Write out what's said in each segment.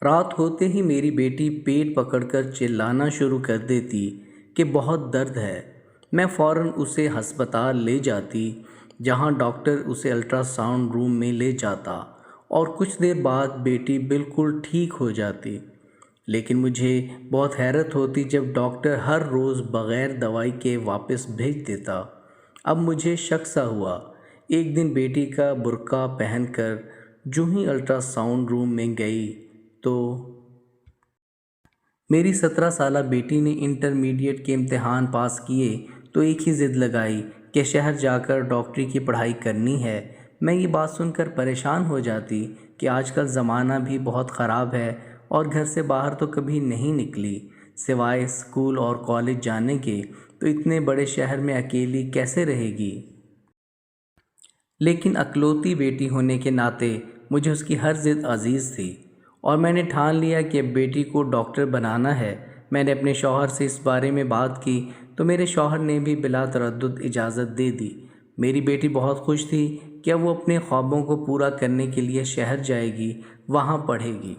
رات ہوتے ہی میری بیٹی پیٹ پکڑ کر چلانا شروع کر دیتی کہ بہت درد ہے۔ میں فوراً اسے ہسپتال لے جاتی، جہاں ڈاکٹر اسے الٹرا ساؤنڈ روم میں لے جاتا اور کچھ دیر بعد بیٹی بالکل ٹھیک ہو جاتی۔ لیکن مجھے بہت حیرت ہوتی جب ڈاکٹر ہر روز بغیر دوائی کے واپس بھیج دیتا۔ اب مجھے شک سا ہوا۔ ایک دن بیٹی کا برقع پہن کر جو ہی الٹرا ساؤنڈ روم میں گئی تو میری 17 سالہ بیٹی نے انٹرمیڈیٹ کے امتحان پاس کیے تو ایک ہی ضد لگائی کہ شہر جا کر ڈاکٹری کی پڑھائی کرنی ہے۔ میں یہ بات سن کر پریشان ہو جاتی کہ آج کل زمانہ بھی بہت خراب ہے اور گھر سے باہر تو کبھی نہیں نکلی، سوائے اسکول اور کالج جانے کے، تو اتنے بڑے شہر میں اکیلی کیسے رہے گی؟ لیکن اکلوتی بیٹی ہونے کے ناطے مجھے اس کی ہر ضد عزیز تھی اور میں نے ٹھان لیا کہ اب بیٹی کو ڈاکٹر بنانا ہے۔ میں نے اپنے شوہر سے اس بارے میں بات کی تو میرے شوہر نے بھی بلا تردد اجازت دے دی۔ میری بیٹی بہت خوش تھی کہ اب وہ اپنے خوابوں کو پورا کرنے کے لیے شہر جائے گی، وہاں پڑھے گی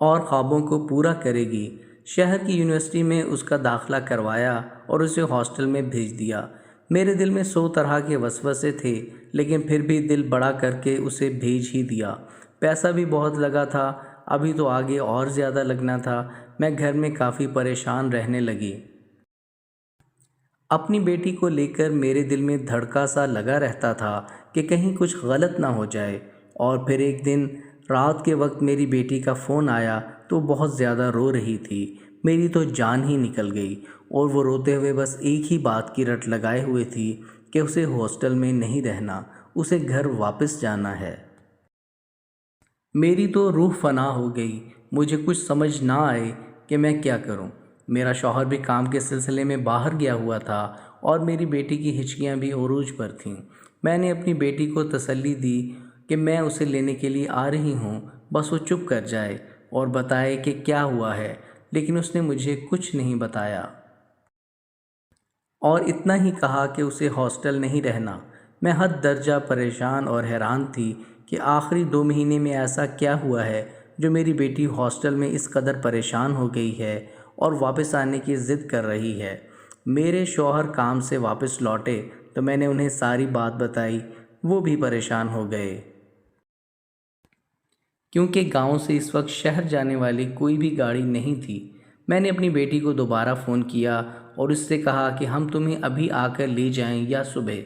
اور خوابوں کو پورا کرے گی۔ شہر کی یونیورسٹی میں اس کا داخلہ کروایا اور اسے ہاسٹل میں بھیج دیا۔ میرے دل میں 100 طرح کے وسوسے تھے، لیکن پھر بھی دل بڑا کر کے اسے بھیج ہی دیا۔ پیسہ بھی بہت لگا تھا، ابھی تو آگے اور زیادہ لگنا تھا۔ میں گھر میں کافی پریشان رہنے لگی۔ اپنی بیٹی کو لے کر میرے دل میں دھڑکا سا لگا رہتا تھا کہ کہیں کچھ غلط نہ ہو جائے۔ اور پھر ایک دن رات کے وقت میری بیٹی کا فون آیا تو وہ بہت زیادہ رو رہی تھی۔ میری تو جان ہی نکل گئی اور وہ روتے ہوئے بس ایک ہی بات کی رٹ لگائے ہوئے تھی کہ اسے ہاسٹل میں نہیں رہنا، اسے گھر واپس جانا ہے۔ میری تو روح فنا ہو گئی۔ مجھے کچھ سمجھ نہ آئے کہ میں کیا کروں۔ میرا شوہر بھی کام کے سلسلے میں باہر گیا ہوا تھا اور میری بیٹی کی ہچکیاں بھی عروج پر تھیں۔ میں نے اپنی بیٹی کو تسلی دی کہ میں اسے لینے کے لیے آ رہی ہوں، بس وہ چپ کر جائے اور بتائے کہ کیا ہوا ہے، لیکن اس نے مجھے کچھ نہیں بتایا اور اتنا ہی کہا کہ اسے ہاسٹل نہیں رہنا۔ میں حد درجہ پریشان اور حیران تھی کہ آخری 2 مہینے میں ایسا کیا ہوا ہے جو میری بیٹی ہاسٹل میں اس قدر پریشان ہو گئی ہے اور واپس آنے کی ضد کر رہی ہے۔ میرے شوہر کام سے واپس لوٹے تو میں نے انہیں ساری بات بتائی۔ وہ بھی پریشان ہو گئے کیونکہ گاؤں سے اس وقت شہر جانے والی کوئی بھی گاڑی نہیں تھی۔ میں نے اپنی بیٹی کو دوبارہ فون کیا اور اس سے کہا کہ ہم تمہیں ابھی آ کر لے جائیں یا صبح؟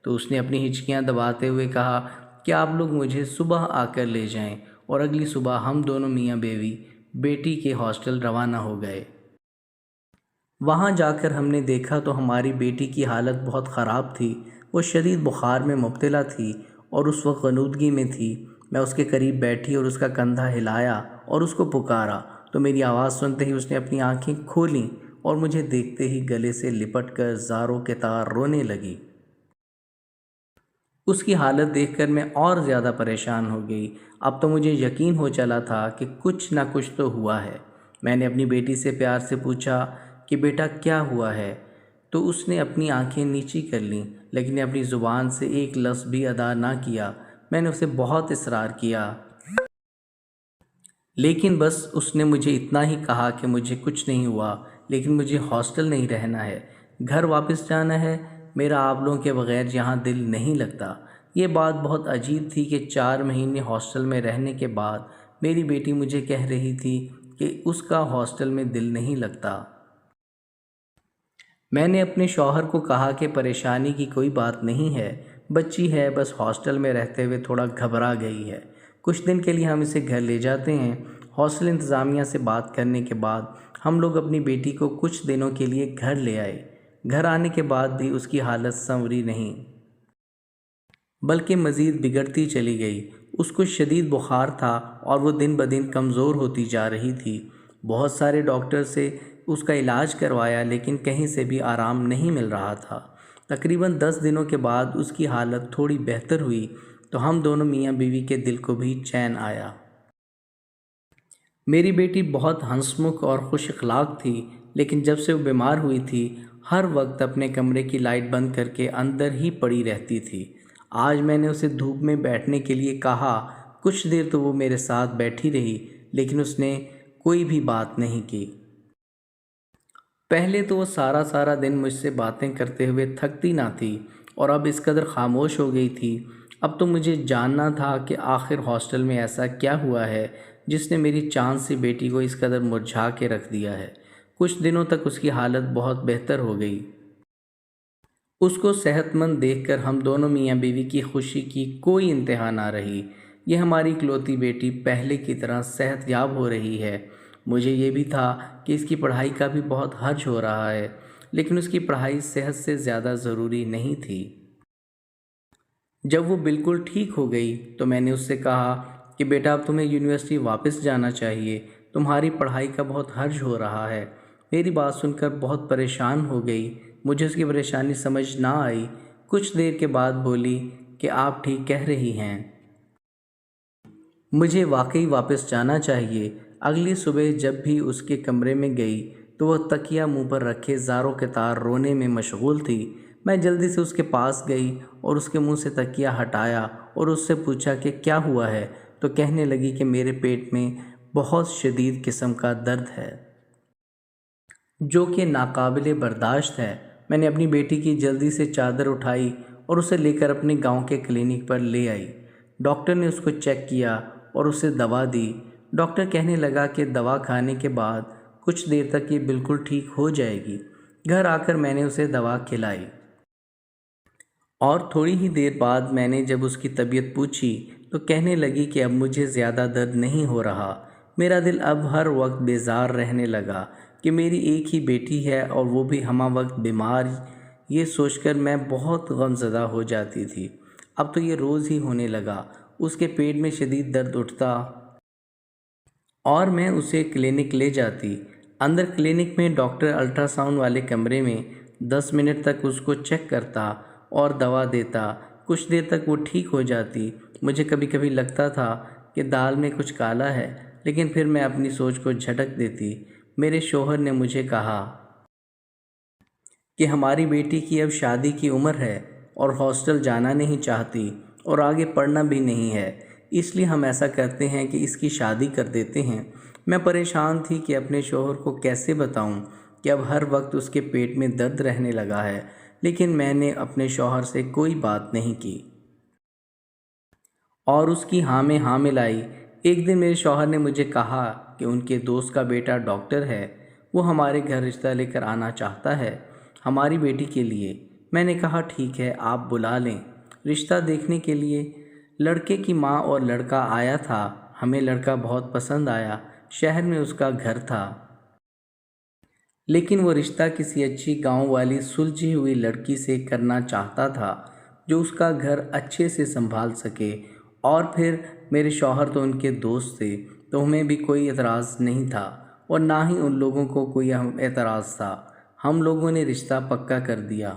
تو اس نے اپنی ہچکیاں دباتے ہوئے کہا کہ آپ لوگ مجھے صبح آ کر لے جائیں، اور اگلی صبح ہم دونوں میاں بیوی بیٹی کے ہاسٹل روانہ ہو گئے۔ وہاں جا کر ہم نے دیکھا تو ہماری بیٹی کی حالت بہت خراب تھی۔ وہ شدید بخار میں مبتلا تھی اور اس وقت غنودگی میں تھی۔ میں اس کے قریب بیٹھی اور اس کا کندھا ہلایا اور اس کو پکارا تو میری آواز سنتے ہی اس نے اپنی آنکھیں کھولیں اور مجھے دیکھتے ہی گلے سے لپٹ کر زاروں کے طار رونے لگی۔ اس کی حالت دیکھ کر میں اور زیادہ پریشان ہو گئی۔ اب تو مجھے یقین ہو چلا تھا کہ کچھ نہ کچھ تو ہوا ہے۔ میں نے اپنی بیٹی سے پیار سے پوچھا کہ بیٹا کیا ہوا ہے؟ تو اس نے اپنی آنکھیں نیچی کر لیں، لیکن اپنی زبان سے ایک لفظ بھی ادا نہ کیا۔ میں نے اسے بہت اصرار کیا، لیکن بس اس نے مجھے اتنا ہی کہا کہ مجھے کچھ نہیں ہوا، لیکن مجھے ہاسٹل نہیں رہنا ہے، گھر واپس جانا ہے، میرا آپ لوگوں کے بغیر یہاں دل نہیں لگتا۔ یہ بات بہت عجیب تھی کہ 4 مہینے ہاسٹل میں رہنے کے بعد میری بیٹی مجھے کہہ رہی تھی کہ اس کا ہاسٹل میں دل نہیں لگتا۔ میں نے اپنے شوہر کو کہا کہ پریشانی کی کوئی بات نہیں ہے، بچی ہے، بس ہاسٹل میں رہتے ہوئے تھوڑا گھبرا گئی ہے، کچھ دن کے لیے ہم اسے گھر لے جاتے ہیں۔ ہاسٹل انتظامیہ سے بات کرنے کے بعد ہم لوگ اپنی بیٹی کو کچھ دنوں کے لیے گھر لے آئے۔ گھر آنے کے بعد بھی اس کی حالت سنوری نہیں، بلکہ مزید بگڑتی چلی گئی۔ اس کو شدید بخار تھا اور وہ دن بدن کمزور ہوتی جا رہی تھی۔ بہت سارے ڈاکٹر سے اس کا علاج کروایا، لیکن کہیں سے بھی آرام نہیں مل رہا تھا۔ تقریباً 10 دنوں کے بعد اس کی حالت تھوڑی بہتر ہوئی تو ہم دونوں میاں بیوی کے دل کو بھی چین آیا۔ میری بیٹی بہت ہنسمکھ اور خوش اخلاق تھی، لیکن جب سے وہ بیمار ہوئی تھی ہر وقت اپنے کمرے کی لائٹ بند کر کے اندر ہی پڑی رہتی تھی۔ آج میں نے اسے دھوپ میں بیٹھنے کے لیے کہا کچھ دیر تو وہ میرے ساتھ بیٹھی رہی، لیکن اس نے کوئی بھی بات نہیں کی۔ پہلے تو وہ سارا دن مجھ سے باتیں کرتے ہوئے تھکتی نہ تھی، اور اب اس قدر خاموش ہو گئی تھی۔ اب تو مجھے جاننا تھا کہ آخر ہاسٹل میں ایسا کیا ہوا ہے جس نے میری چاند سی بیٹی کو اس قدر مرجھا کے رکھ دیا ہے۔ کچھ دنوں تک اس کی حالت بہت بہتر ہو گئی۔ اس کو صحت مند دیکھ کر ہم دونوں میاں بیوی کی خوشی کی کوئی انتہا نہ رہی۔ یہ ہماری اکلوتی بیٹی پہلے کی طرح صحت یاب ہو رہی ہے۔ مجھے یہ بھی تھا کہ اس کی پڑھائی کا بھی بہت حرج ہو رہا ہے، لیکن اس کی پڑھائی صحت سے زیادہ ضروری نہیں تھی۔ جب وہ بالکل ٹھیک ہو گئی تو میں نے اس سے کہا کہ بیٹا، اب تمہیں یونیورسٹی واپس جانا چاہیے، تمہاری پڑھائی کا بہت حرج ہو رہا ہے۔ میری بات سن کر بہت پریشان ہو گئی۔ مجھے اس کی پریشانی سمجھ نہ آئی۔ کچھ دیر کے بعد بولی کہ آپ ٹھیک کہہ رہی ہیں، مجھے واقعی واپس جانا چاہیے۔ اگلی صبح جب بھی اس کے کمرے میں گئی تو وہ تکیہ منہ پر رکھے زاروں کے تار رونے میں مشغول تھی۔ میں جلدی سے اس کے پاس گئی اور اس کے منہ سے تکیہ ہٹایا اور اس سے پوچھا کہ کیا ہوا ہے، تو کہنے لگی کہ میرے پیٹ میں بہت شدید قسم کا درد ہے جو کہ ناقابل برداشت ہے۔ میں نے اپنی بیٹی کی جلدی سے چادر اٹھائی اور اسے لے کر اپنے گاؤں کے کلینک پر لے آئی۔ ڈاکٹر نے اس کو چیک کیا اور اسے دوا دی۔ ڈاکٹر کہنے لگا کہ دوا کھانے کے بعد کچھ دیر تک یہ بالکل ٹھیک ہو جائے گی۔ گھر آ کر میں نے اسے دوا کھلائی، اور تھوڑی ہی دیر بعد میں نے جب اس کی طبیعت پوچھی تو کہنے لگی کہ اب مجھے زیادہ درد نہیں ہو رہا۔ میرا دل اب ہر وقت بیزار رہنے لگا کہ میری ایک ہی بیٹی ہے اور وہ بھی ہمہ وقت بیمار۔ یہ سوچ کر میں بہت غم زدہ ہو جاتی تھی۔ اب تو یہ روز ہی ہونے لگا۔ اس کے پیٹ میں شدید درد اٹھتا اور میں اسے کلینک لے جاتی۔ اندر کلینک میں ڈاکٹر الٹرا ساؤنڈ والے کمرے میں 10 منٹ تک اس کو چیک کرتا اور دوا دیتا۔ کچھ دیر تک وہ ٹھیک ہو جاتی۔ مجھے کبھی کبھی لگتا تھا کہ دال میں کچھ کالا ہے، لیکن پھر میں اپنی سوچ کو جھٹک دیتی۔ میرے شوہر نے مجھے کہا کہ ہماری بیٹی کی اب شادی کی عمر ہے اور ہاسٹل جانا نہیں چاہتی اور آگے پڑھنا بھی نہیں ہے، اس لیے ہم ایسا کرتے ہیں کہ اس کی شادی کر دیتے ہیں۔ میں پریشان تھی کہ اپنے شوہر کو کیسے بتاؤں کہ اب ہر وقت اس کے پیٹ میں درد رہنے لگا ہے، لیکن میں نے اپنے شوہر سے کوئی بات نہیں کی اور اس کی ہاں میں ہاں ملائی۔ ایک دن میرے شوہر نے مجھے کہا کہ ان کے دوست کا بیٹا ڈاکٹر ہے، وہ ہمارے گھر رشتہ لے کر آنا چاہتا ہے ہماری بیٹی کے لیے۔ میں نے کہا ٹھیک ہے، آپ بلا لیں۔ رشتہ دیکھنے کے لیے لڑکے کی ماں اور لڑکا آیا تھا۔ ہمیں لڑکا بہت پسند آیا۔ شہر میں اس کا گھر تھا، لیکن وہ رشتہ کسی اچھی گاؤں والی سلجھی ہوئی لڑکی سے کرنا چاہتا تھا جو اس کا گھر اچھے سے سنبھال سکے، اور پھر میرے شوہر تو ان کے دوست تھے، تو ہمیں بھی کوئی اعتراض نہیں تھا اور نہ ہی ان لوگوں کو کوئی اعتراض تھا۔ ہم لوگوں نے رشتہ پکا کر دیا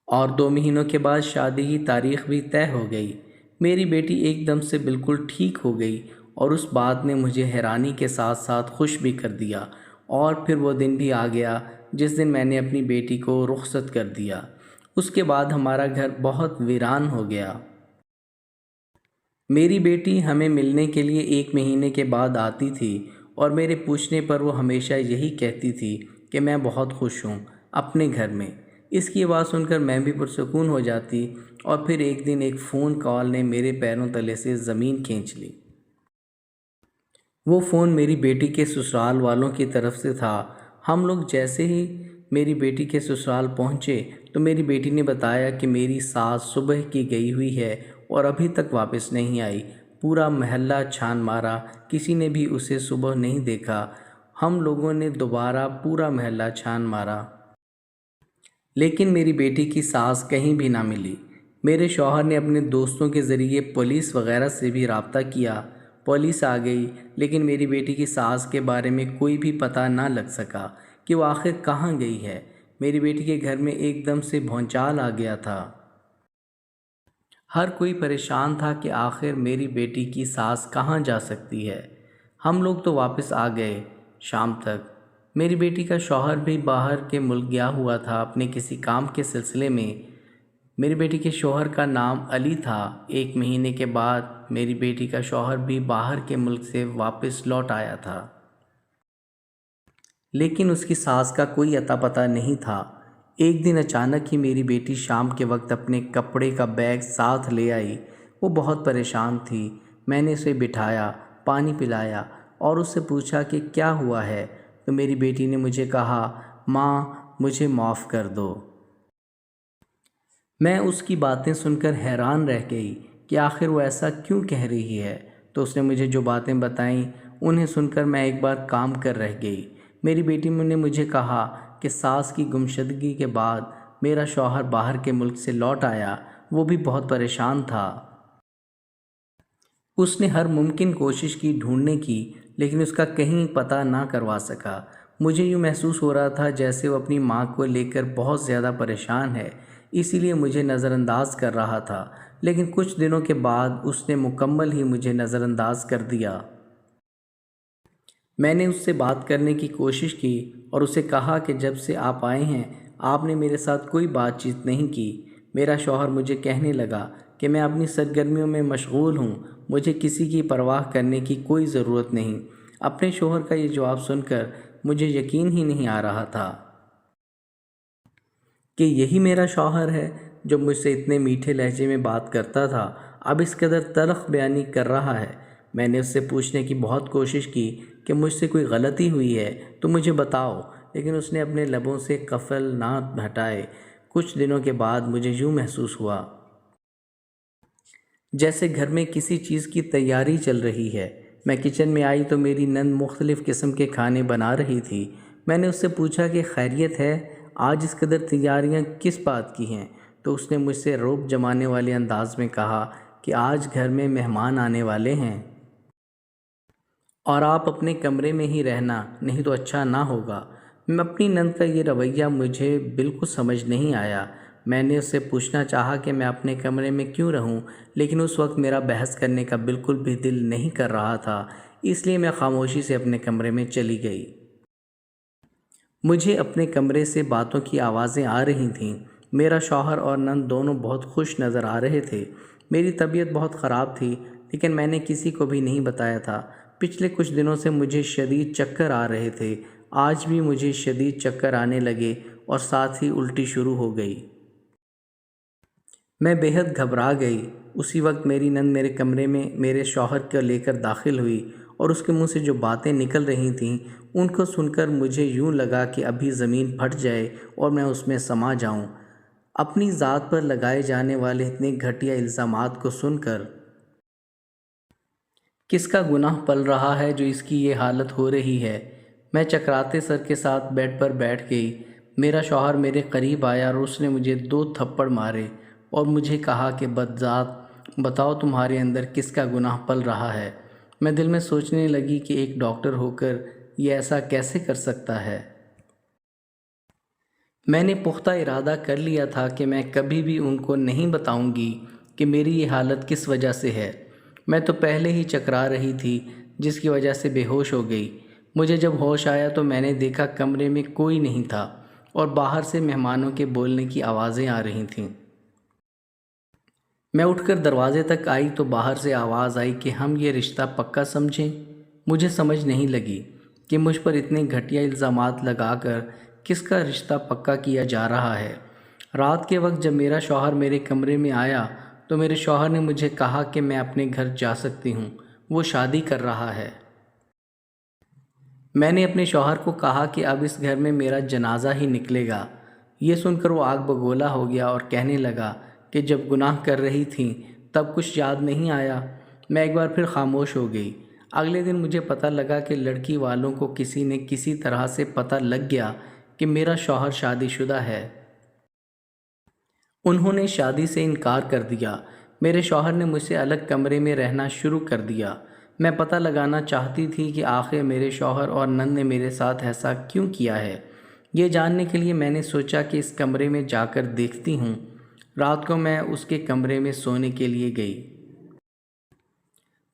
اور 2 مہینوں کے بعد شادی کی تاریخ بھی طے ہو گئی۔ میری بیٹی ایک دم سے بالکل ٹھیک ہو گئی اور اس بات نے مجھے حیرانی کے ساتھ ساتھ خوش بھی کر دیا۔ اور پھر وہ دن بھی آ گیا جس دن میں نے اپنی بیٹی کو رخصت کر دیا۔ اس کے بعد ہمارا گھر بہت ویران ہو گیا۔ میری بیٹی ہمیں ملنے کے لیے 1 مہینے کے بعد آتی تھی اور میرے پوچھنے پر وہ ہمیشہ یہی کہتی تھی کہ میں بہت خوش ہوں اپنے گھر میں۔ اس کی آواز سن کر میں بھی پرسکون ہو جاتی، اور پھر ایک دن ایک فون کال نے میرے پیروں تلے سے زمین کھینچ لی۔ وہ فون میری بیٹی کے سسرال والوں کی طرف سے تھا۔ ہم لوگ جیسے ہی میری بیٹی کے سسرال پہنچے تو میری بیٹی نے بتایا کہ میری ساس صبح کی گئی ہوئی ہے اور ابھی تک واپس نہیں آئی۔ پورا محلہ چھان مارا، کسی نے بھی اسے صبح نہیں دیکھا۔ ہم لوگوں نے دوبارہ پورا محلہ چھان مارا، لیکن میری بیٹی کی ساس کہیں بھی نہ ملی۔ میرے شوہر نے اپنے دوستوں کے ذریعے پولیس وغیرہ سے بھی رابطہ کیا۔ پولیس آ گئی، لیکن میری بیٹی کی ساس کے بارے میں کوئی بھی پتہ نہ لگ سکا کہ وہ آخر کہاں گئی ہے۔ میری بیٹی کے گھر میں ایک دم سے بھونچال آ گیا تھا۔ ہر کوئی پریشان تھا کہ آخر میری بیٹی کی ساس کہاں جا سکتی ہے۔ ہم لوگ تو واپس آ گئے شام تک۔ میری بیٹی کا شوہر بھی باہر کے ملک گیا ہوا تھا اپنے کسی کام کے سلسلے میں۔ میری بیٹی کے شوہر کا نام علی تھا۔ 1 مہینے کے بعد میری بیٹی کا شوہر بھی باہر کے ملک سے واپس لوٹ آیا تھا، لیکن اس کی ساس کا کوئی اتا پتہ نہیں تھا۔ ایک دن اچانک ہی میری بیٹی شام کے وقت اپنے کپڑے کا بیگ ساتھ لے آئی۔ وہ بہت پریشان تھی۔ میں نے اسے بٹھایا، پانی پلایا اور اس سے پوچھا کہ کیا ہوا ہے، تو میری بیٹی نے مجھے کہا، ماں مجھے معاف کر دو۔ میں اس کی باتیں سن کر حیران رہ گئی کہ آخر وہ ایسا کیوں کہہ رہی ہے۔ تو اس نے مجھے جو باتیں بتائیں انہیں سن کر میں ایک بار کام کر رہ گئی۔ میری بیٹی نے مجھے کہا کہ ساس کی گمشدگی کے بعد میرا شوہر باہر کے ملک سے لوٹ آیا۔ وہ بھی بہت پریشان تھا۔ اس نے ہر ممکن کوشش کی ڈھونڈنے کی، لیکن اس کا کہیں پتہ نہ کروا سکا۔ مجھے یوں محسوس ہو رہا تھا جیسے وہ اپنی ماں کو لے کر بہت زیادہ پریشان ہے، اسی لیے مجھے نظر انداز کر رہا تھا۔ لیکن کچھ دنوں کے بعد اس نے مکمل ہی مجھے نظر انداز کر دیا۔ میں نے اس سے بات کرنے کی کوشش کی اور اسے کہا کہ جب سے آپ آئے ہیں آپ نے میرے ساتھ کوئی بات چیت نہیں کی۔ میرا شوہر مجھے کہنے لگا کہ میں اپنی سرگرمیوں میں مشغول ہوں، مجھے کسی کی پرواہ کرنے کی کوئی ضرورت نہیں۔ اپنے شوہر کا یہ جواب سن کر مجھے یقین ہی نہیں آ رہا تھا کہ یہی میرا شوہر ہے جو مجھ سے اتنے میٹھے لہجے میں بات کرتا تھا، اب اس قدر تلخ بیانی کر رہا ہے۔ میں نے اس سے پوچھنے کی بہت کوشش کی کہ مجھ سے کوئی غلطی ہوئی ہے تو مجھے بتاؤ، لیکن اس نے اپنے لبوں سے قفل نہ ہٹائے۔ کچھ دنوں کے بعد مجھے یوں محسوس ہوا جیسے گھر میں کسی چیز کی تیاری چل رہی ہے۔ میں کچن میں آئی تو میری نند مختلف قسم کے کھانے بنا رہی تھی۔ میں نے اس سے پوچھا کہ خیریت ہے، آج اس قدر تیاریاں کس بات کی ہیں؟ تو اس نے مجھ سے رعب جمانے والے انداز میں کہا کہ آج گھر میں مہمان آنے والے ہیں اور آپ اپنے کمرے میں ہی رہنا، نہیں تو اچھا نہ ہوگا۔ اپنی نند کا یہ رویہ مجھے بالکل سمجھ نہیں آیا۔ میں نے اس سے پوچھنا چاہا کہ میں اپنے کمرے میں کیوں رہوں، لیکن اس وقت میرا بحث کرنے کا بالکل بھی دل نہیں کر رہا تھا، اس لیے میں خاموشی سے اپنے کمرے میں چلی گئی۔ مجھے اپنے کمرے سے باتوں کی آوازیں آ رہی تھیں۔ میرا شوہر اور نند دونوں بہت خوش نظر آ رہے تھے۔ میری طبیعت بہت خراب تھی، لیکن میں نے کسی کو بھی نہیں بتایا تھا۔ پچھلے کچھ دنوں سے مجھے شدید چکر آ رہے تھے۔ آج بھی مجھے شدید چکر آنے لگے اور ساتھ ہی الٹی شروع ہو گئی۔ میں بے حد گھبرا گئی۔ اسی وقت میری نند میرے کمرے میں میرے شوہر کو لے کر داخل ہوئی اور اس کے منہ سے جو باتیں نکل رہی تھیں ان کو سن کر مجھے یوں لگا کہ ابھی زمین پھٹ جائے اور میں اس میں سما جاؤں۔ اپنی ذات پر لگائے جانے والے اتنے گھٹیا الزامات کو سن کر کس کا گناہ پل رہا ہے جو اس کی یہ حالت ہو رہی ہے؟ میں چکراتے سر کے ساتھ بیڈ پر بیٹھ گئی۔ میرا شوہر میرے قریب آیا اور اس نے مجھے 2 تھپڑ مارے اور مجھے کہا کہ بدذات، بتاؤ تمہارے اندر کس کا گناہ پل رہا ہے؟ میں دل میں سوچنے لگی کہ ایک ڈاکٹر ہو کر یہ ایسا کیسے کر سکتا ہے۔ میں نے پختہ ارادہ کر لیا تھا کہ میں کبھی بھی ان کو نہیں بتاؤں گی کہ میری یہ حالت کس وجہ سے ہے۔ میں تو پہلے ہی چکرا رہی تھی جس کی وجہ سے بے ہوش ہو گئی۔ مجھے جب ہوش آیا تو میں نے دیکھا کمرے میں کوئی نہیں تھا اور باہر سے مہمانوں کے بولنے کی آوازیں آ رہی تھیں۔ میں اٹھ کر دروازے تک آئی تو باہر سے آواز آئی کہ ہم یہ رشتہ پکا سمجھیں۔ مجھے سمجھ نہیں لگی کہ مجھ پر اتنے گھٹیا الزامات لگا کر کس کا رشتہ پکا کیا جا رہا ہے۔ رات کے وقت جب میرا شوہر میرے کمرے میں آیا تو میرے شوہر نے مجھے کہا کہ میں اپنے گھر جا سکتی ہوں، وہ شادی کر رہا ہے۔ میں نے اپنے شوہر کو کہا کہ اب اس گھر میں میرا جنازہ ہی نکلے گا۔ یہ سن کر وہ آگ بگولا ہو گیا اور کہنے لگا کہ جب گناہ کر رہی تھیں تب کچھ یاد نہیں آیا۔ میں ایک بار پھر خاموش ہو گئی۔ اگلے دن مجھے پتہ لگا کہ لڑکی والوں کو کسی نے کسی طرح سے پتہ لگ گیا کہ میرا شوہر شادی شدہ ہے۔ انہوں نے شادی سے انکار کر دیا۔ میرے شوہر نے مجھ سے الگ کمرے میں رہنا شروع کر دیا۔ میں پتہ لگانا چاہتی تھی کہ آخر میرے شوہر اور نند نے میرے ساتھ ایسا کیوں کیا ہے۔ یہ جاننے کے لیے میں نے سوچا کہ اس کمرے میں جا کر دیکھتی ہوں۔ رات کو میں اس کے کمرے میں سونے کے لیے گئی۔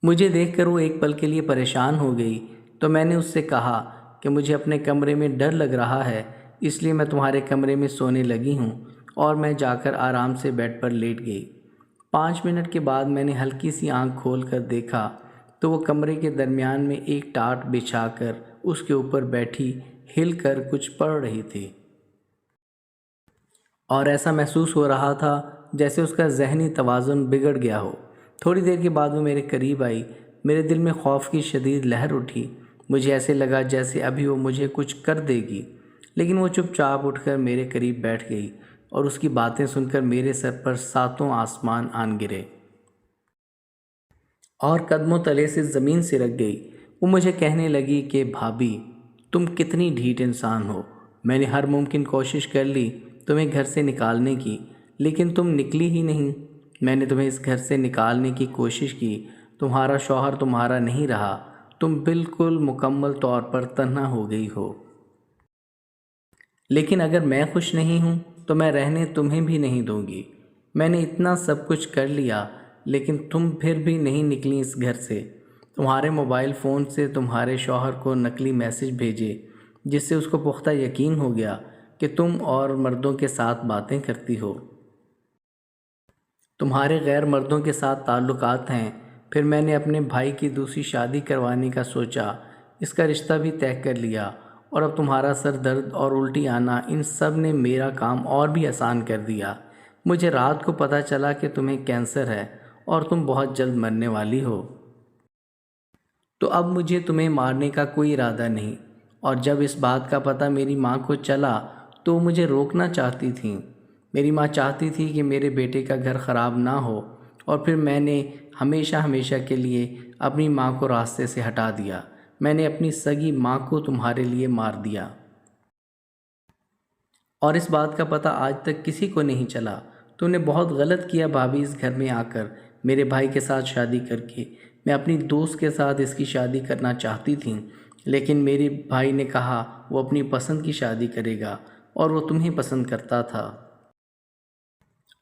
مجھے دیکھ کر وہ ایک پل کے لیے پریشان ہو گئی تو میں نے اس سے کہا کہ مجھے اپنے کمرے میں ڈر لگ رہا ہے، اس لیے میں تمہارے کمرے میں سونے لگی ہوں اور میں جا کر آرام سے بیڈ پر لیٹ گئی۔ 5 منٹ کے بعد میں نے ہلکی سی آنکھ کھول کر دیکھا تو وہ کمرے کے درمیان میں ایک ٹاٹ بچھا کر اس کے اوپر بیٹھی ہل کر کچھ پڑھ رہی تھی، اور ایسا محسوس ہو رہا تھا جیسے اس کا ذہنی توازن بگڑ گیا ہو۔ تھوڑی دیر کے بعد وہ میرے قریب آئی۔ میرے دل میں خوف کی شدید لہر اٹھی۔ مجھے ایسے لگا جیسے ابھی وہ مجھے کچھ کر دے گی، لیکن وہ چپ چاپ اٹھ کر میرے قریب بیٹھ گئی اور اس کی باتیں سن کر میرے سر پر 7 آسمان آن گرے اور قدموں تلے سے زمین سرک گئی۔ وہ مجھے کہنے لگی کہ بھابھی، تم کتنی ڈھیٹ انسان ہو۔ میں نے ہر ممکن کوشش کر لی تمہیں گھر سے نکالنے کی، لیکن تم نکلی ہی نہیں۔ میں نے تمہیں اس گھر سے نکالنے کی کوشش کی، تمہارا شوہر تمہارا نہیں رہا، تم بالکل مکمل طور پر تنہا ہو گئی ہو۔ لیکن اگر میں خوش نہیں ہوں تو میں رہنے تمہیں بھی نہیں دوں گی۔ میں نے اتنا سب کچھ کر لیا، لیکن تم پھر بھی نہیں نکلی اس گھر سے۔ تمہارے موبائل فون سے تمہارے شوہر کو نقلی میسج بھیجے، جس سے اس کو پختہ یقین ہو گیا کہ تم اور مردوں کے ساتھ باتیں کرتی ہو، تمہارے غیر مردوں کے ساتھ تعلقات ہیں۔ پھر میں نے اپنے بھائی کی دوسری شادی کروانے کا سوچا، اس کا رشتہ بھی طے کر لیا، اور اب تمہارا سر درد اور الٹی آنا، ان سب نے میرا کام اور بھی آسان کر دیا۔ مجھے رات کو پتہ چلا کہ تمہیں کینسر ہے اور تم بہت جلد مرنے والی ہو۔ تو اب مجھے تمہیں مارنے کا کوئی ارادہ نہیں، اور جب اس بات کا پتہ میری ماں کو چلا تو وہ مجھے روکنا چاہتی تھیں۔ میری ماں چاہتی تھی کہ میرے بیٹے کا گھر خراب نہ ہو، اور پھر میں نے ہمیشہ ہمیشہ کے لیے اپنی ماں کو راستے سے ہٹا دیا۔ میں نے اپنی سگی ماں کو تمہارے لیے مار دیا، اور اس بات کا پتہ آج تک کسی کو نہیں چلا۔ تم نے بہت غلط کیا بھابھی اس گھر میں آ کر، میرے بھائی کے ساتھ شادی کر کے۔ میں اپنی دوست کے ساتھ اس کی شادی کرنا چاہتی تھی، لیکن میرے بھائی نے کہا وہ اپنی پسند کی شادی کرے گا، اور وہ تمہیں پسند کرتا تھا۔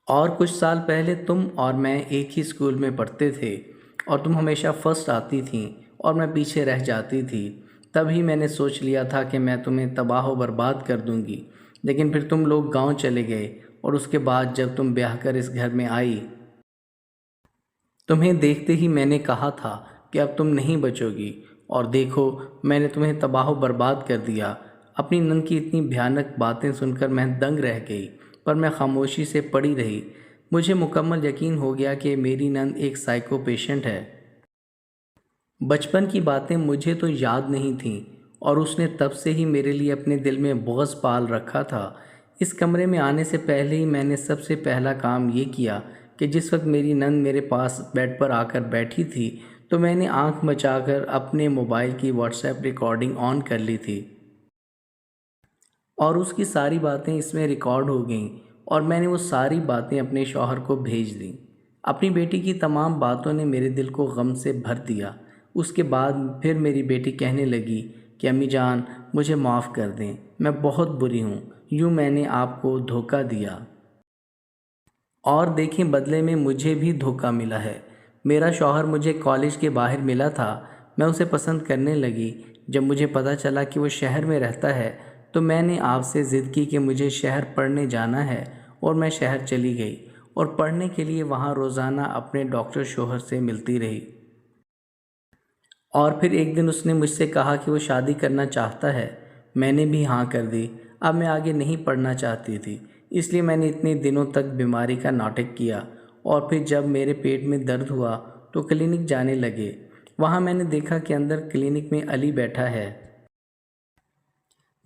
اور کچھ سال پہلے تم اور میں ایک ہی اسکول میں پڑھتے تھے، اور تم ہمیشہ فرسٹ آتی تھیں اور میں پیچھے رہ جاتی تھی۔ تب ہی میں نے سوچ لیا تھا کہ میں تمہیں تباہ و برباد کر دوں گی، لیکن پھر تم لوگ گاؤں چلے گئے، اور اس کے بعد جب تم بیاہ کر اس گھر میں آئی، تمہیں دیکھتے ہی میں نے کہا تھا کہ اب تم نہیں بچو گی، اور دیکھو میں نے تمہیں تباہ و برباد کر دیا۔ اپنی نند کی اتنی بھیانک باتیں سن کر میں دنگ رہ گئی، پر میں خاموشی سے پڑی رہی۔ مجھے مکمل یقین ہو گیا کہ میری نند ایک سائیکو پیشنٹ ہے۔ بچپن کی باتیں مجھے تو یاد نہیں تھیں، اور اس نے تب سے ہی میرے لیے اپنے دل میں بغض پال رکھا تھا۔ اس کمرے میں آنے سے پہلے ہی میں نے سب سے پہلا کام یہ کیا کہ جس وقت میری نند میرے پاس بیڈ پر آ کر بیٹھی تھی تو میں نے آنکھ بچا کر اپنے موبائل کی واٹس ایپ ریکارڈنگ آن کر لی تھی، اور اس کی ساری باتیں اس میں ریکارڈ ہو گئیں، اور میں نے وہ ساری باتیں اپنے شوہر کو بھیج دیں۔ اپنی بیٹی کی تمام باتوں نے میرے دل کو غم سے بھر دیا۔ اس کے بعد پھر میری بیٹی کہنے لگی کہ امی جان مجھے معاف کر دیں، میں بہت بری ہوں، یوں میں نے آپ کو دھوکہ دیا، اور دیکھیں بدلے میں مجھے بھی دھوکہ ملا ہے۔ میرا شوہر مجھے کالج کے باہر ملا تھا، میں اسے پسند کرنے لگی۔ جب مجھے پتہ چلا کہ وہ شہر میں رہتا ہے تو میں نے آپ سے ضد کی کہ مجھے شہر پڑھنے جانا ہے، اور میں شہر چلی گئی اور پڑھنے کے لیے وہاں روزانہ اپنے ڈاکٹر شوہر سے ملتی رہی۔ اور پھر ایک دن اس نے مجھ سے کہا کہ وہ شادی کرنا چاہتا ہے۔ میں نے بھی ہاں کر دی۔ اب میں آگے نہیں پڑھنا چاہتی تھی، اس لیے میں نے اتنے دنوں تک بیماری کا ناٹک کیا، اور پھر جب میرے پیٹ میں درد ہوا تو کلینک جانے لگے۔ وہاں میں نے دیکھا کہ اندر کلینک میں علی بیٹھا ہے۔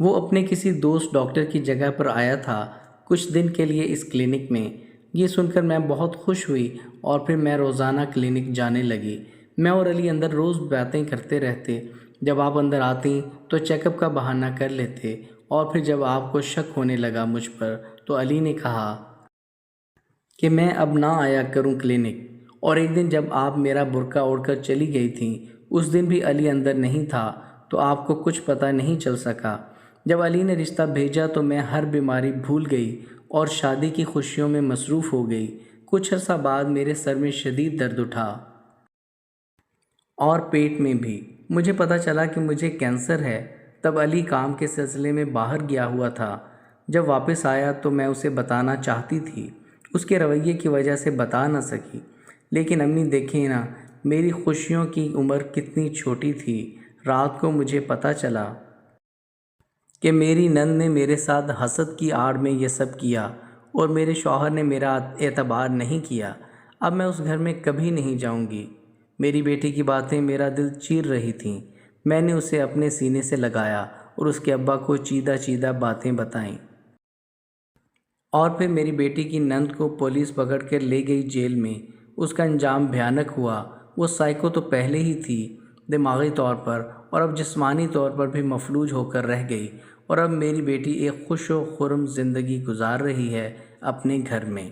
وہ اپنے کسی دوست ڈاکٹر کی جگہ پر آیا تھا کچھ دن کے لیے اس کلینک میں۔ یہ سن کر میں بہت خوش ہوئی، اور پھر میں روزانہ کلینک جانے لگی۔ میں اور علی اندر روز باتیں کرتے رہتے۔ جب آپ اندر آتی تو چیک اپ کا بہانہ کر لیتے، اور پھر جب آپ کو شک ہونے لگا مجھ پر تو علی نے کہا کہ میں اب نہ آیا کروں کلینک۔ اور ایک دن جب آپ میرا برقع اوڑھ کر چلی گئی تھیں، اس دن بھی علی اندر نہیں تھا، تو آپ کو کچھ پتہ نہیں چل سکا۔ جب علی نے رشتہ بھیجا تو میں ہر بیماری بھول گئی اور شادی کی خوشیوں میں مصروف ہو گئی۔ کچھ عرصہ بعد میرے سر میں شدید درد اٹھا، اور پیٹ میں بھی۔ مجھے پتہ چلا کہ مجھے کینسر ہے۔ تب علی کام کے سلسلے میں باہر گیا ہوا تھا۔ جب واپس آیا تو میں اسے بتانا چاہتی تھی، اس کے رویے کی وجہ سے بتا نہ سکی۔ لیکن امی دیکھیں نا، میری خوشیوں کی عمر کتنی چھوٹی تھی۔ رات کو مجھے پتہ چلا کہ میری نند نے میرے ساتھ حسد کی آڑ میں یہ سب کیا، اور میرے شوہر نے میرا اعتبار نہیں کیا۔ اب میں اس گھر میں کبھی نہیں جاؤں گی۔ میری بیٹی کی باتیں میرا دل چیر رہی تھیں۔ میں نے اسے اپنے سینے سے لگایا اور اس کے ابا کو چیدہ چیدہ باتیں بتائیں۔ اور پھر میری بیٹی کی نند کو پولیس پکڑ کر لے گئی جیل میں۔ اس کا انجام بھیانک ہوا۔ وہ سائیکو تو پہلے ہی تھی، دماغی طور پر اور اب جسمانی طور پر بھی مفلوج ہو کر رہ گئی، اور اب میری بیٹی ایک خوش و خرم زندگی گزار رہی ہے اپنے گھر میں۔